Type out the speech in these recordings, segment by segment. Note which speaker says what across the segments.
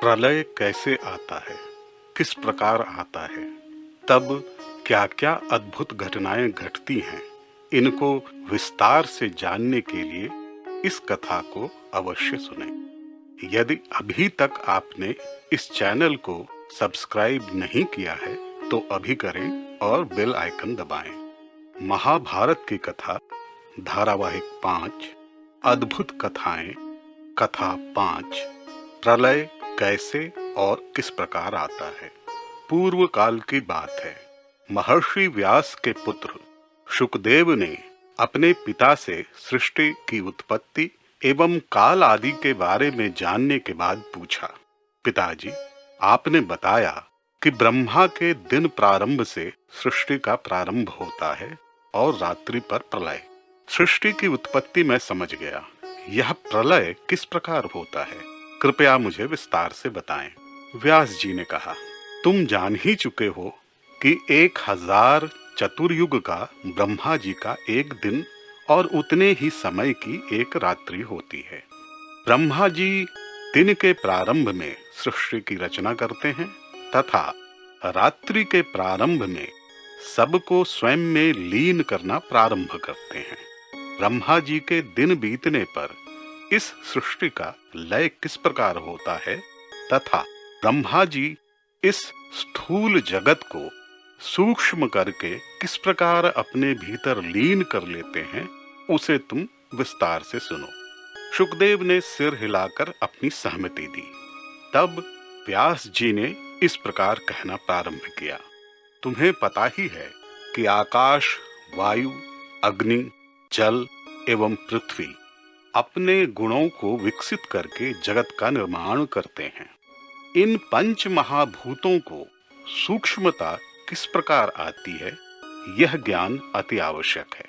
Speaker 1: प्रलय कैसे आता है, किस प्रकार आता है, तब क्या क्या अद्भुत घटनाएं घटती हैं, इनको विस्तार से जानने के लिए इस कथा को अवश्य सुनें। यदि अभी तक आपने इस चैनल को सब्सक्राइब नहीं किया है तो अभी करें और बेल आइकन दबाएं। महाभारत की कथा धारावाहिक 5 अद्भुत कथाएं, कथा 5 प्रलय कैसे और किस प्रकार आता है। पूर्व काल की बात है। महर्षि व्यास के पुत्र शुकदेव ने अपने पिता से सृष्टि की उत्पत्ति एवं काल आदि के बारे में जानने के बाद पूछा, पिताजी, आपने बताया कि ब्रह्मा के दिन प्रारंभ से सृष्टि का प्रारंभ होता है और रात्रि पर प्रलय। सृष्टि की उत्पत्ति मैं समझ गया, यह प्रलय किस प्रकार होता है, कृपया मुझे विस्तार से बताएं। व्यास जी ने कहा, तुम जान ही चुके हो कि 1000 चतुर्युग का ब्रह्मा जी का एक दिन और उतने ही समय की एक रात्रि होती है। ब्रह्मा जी दिन के प्रारंभ में सृष्टि की रचना करते हैं तथा रात्रि के प्रारंभ में सबको स्वयं में लीन करना प्रारंभ करते हैं। ब्रह्मा जी के दिन बीतने पर इस सृष्टि का लय किस प्रकार होता है तथा ब्रह्मा जी इस स्थूल जगत को सूक्ष्म करके किस प्रकार अपने भीतर लीन कर लेते हैं, उसे तुम विस्तार से सुनो। शुकदेव ने सिर हिलाकर अपनी सहमति दी। तब व्यास जी ने इस प्रकार कहना प्रारंभ किया, तुम्हें पता ही है कि आकाश, वायु, अग्नि, जल एवं पृथ्वी अपने गुणों को विकसित करके जगत का निर्माण करते हैं। इन पंच महाभूतों को सूक्ष्मता किस प्रकार आती है, यह ज्ञान अति आवश्यक है।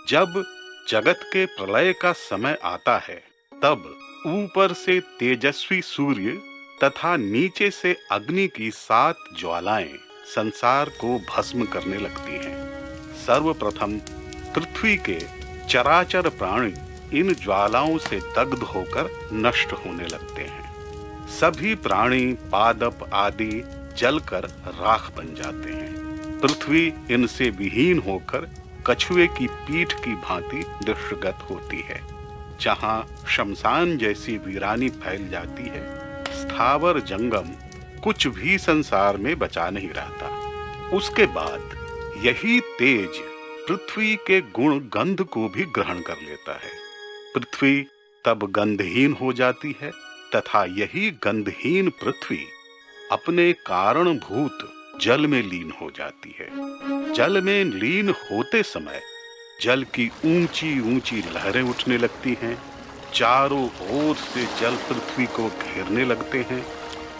Speaker 1: जब जगत के प्रलय का समय आता है तब ऊपर से तेजस्वी सूर्य तथा नीचे से अग्नि की 7 ज्वालाएं संसार को भस्म करने लगती हैं। सर्वप्रथम पृथ्वी के चराचर प्राणी इन ज्वालाओं से दग्ध होकर नष्ट होने लगते हैं। सभी प्राणी, पादप आदि जलकर राख बन जाते हैं। पृथ्वी इनसे विहीन होकर कछुए की पीठ की भांति दृश्यगत होती है। जहां शमशान जैसी वीरानी फैल जाती है, स्थावर जंगम कुछ भी संसार में बचा नहीं रहता। उसके बाद यही तेज पृथ्वी के गुण गंध को भी ग्रहण कर लेता है। पृथ्वी तब गंधहीन हो जाती है तथा यही गंधहीन पृथ्वी अपने कारणभूत जल में लीन हो जाती है। जल में लीन होते समय जल की ऊंची ऊंची लहरें उठने लगती हैं। चारों ओर से जल पृथ्वी को घेरने लगते हैं।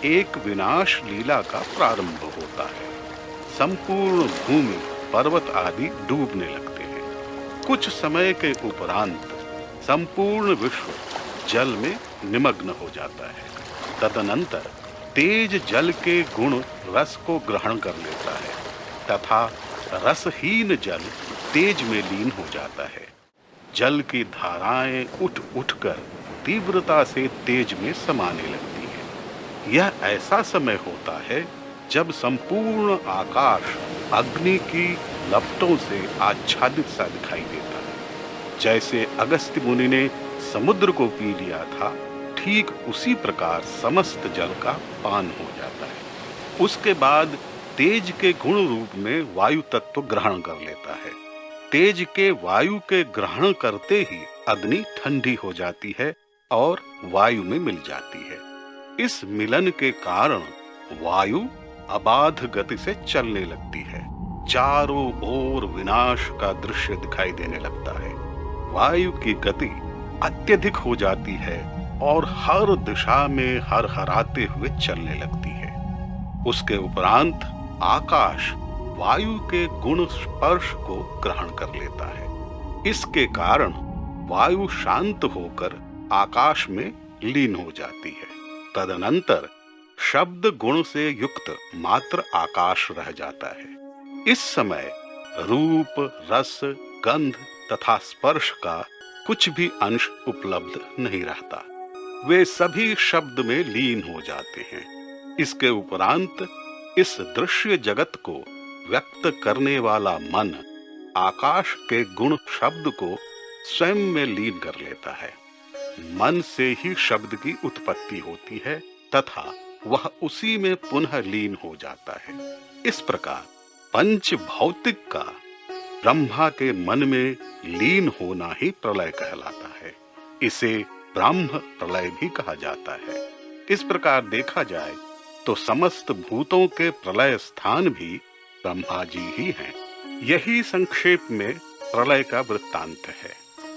Speaker 1: एक विनाश लीला का प्रारंभ होता है। संपूर्ण भूमि, पर्वत आदि डूबने लगते हैं। कुछ समय के उपरांत संपूर्ण विश्व जल में निमग्न हो जाता है। तदनंतर तेज जल के गुण रस को ग्रहण कर लेता है तथा रसहीन जल तेज में लीन हो जाता है। जल की धाराएं उठ उठकर तीव्रता से तेज में समाने लगती है। यह ऐसा समय होता है जब संपूर्ण आकाश अग्नि की लपटों से आच्छादित सा दिखाई देता है। जैसे अगस्त्य मुनि ने समुद्र को पी लिया था, ठीक उसी प्रकार समस्त जल का पान हो जाता है। उसके बाद तेज के गुण रूप में वायु तत्व ग्रहण कर लेता है। तेज के वायु के ग्रहण करते ही अग्नि ठंडी हो जाती है और वायु में मिल जाती है। इस मिलन के कारण वायु अबाध गति से चलने लगती है। चारों ओर विनाश का दृश्य दिखाई देने लगता है। वायु की गति अत्यधिक हो जाती है और हर दिशा में हरहराते हुए चलने लगती है। उसके उपरांत आकाश वायु के गुण स्पर्श को ग्रहण कर लेता है। इसके कारण वायु शांत होकर आकाश में लीन हो जाती है। तदनंतर शब्द गुण से युक्त मात्र आकाश रह जाता है। इस समय रूप, रस, गंध तथा स्पर्श का कुछ भी अंश उपलब्ध नहीं रहता। वे सभी शब्द में लीन हो जाते हैं। इसके उपरांत इस दृश्य जगत को व्यक्त करने वाला मन आकाश के गुण शब्द को स्वयं में लीन कर लेता है। मन से ही शब्द की उत्पत्ति होती है तथा वह उसी में पुनः लीन हो जाता है। इस प्रकार पंच भौतिक का ब्रह्मा के मन में लीन होना ही प्रलय कहलाता है। इसे ब्रह्म प्रलय भी कहा जाता है। इस प्रकार देखा जाए तो समस्त भूतों के प्रलय स्थान भी ब्रह्मा जी ही हैं। यही संक्षेप में प्रलय का वृत्तांत है।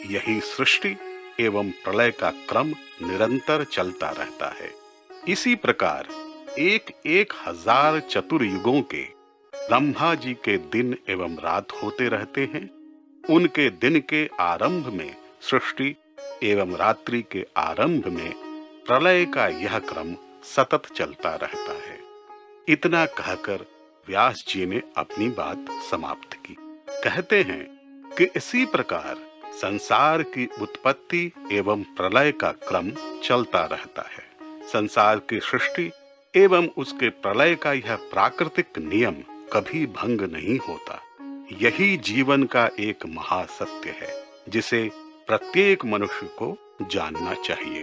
Speaker 1: यही सृष्टि एवं प्रलय का क्रम निरंतर चलता रहता है। इसी प्रकार एक एक हजार चतुर्युगों के ब्रह्मा जी के दिन एवं रात होते रहते हैं। उनके दिन के आरंभ में सृष्टि एवं रात्रि के आरंभ में प्रलय का यह क्रम सतत चलता रहता है। इतना कहकर व्यास जी ने अपनी बात समाप्त की। कहते हैं कि इसी प्रकार संसार की उत्पत्ति एवं प्रलय का क्रम चलता रहता है। संसार की सृष्टि एवं उसके प्रलय का यह प्राकृतिक नियम कभी भंग नहीं होता। यही जीवन का एक महासत्य है जिसे प्रत्येक मनुष्य को जानना चाहिए।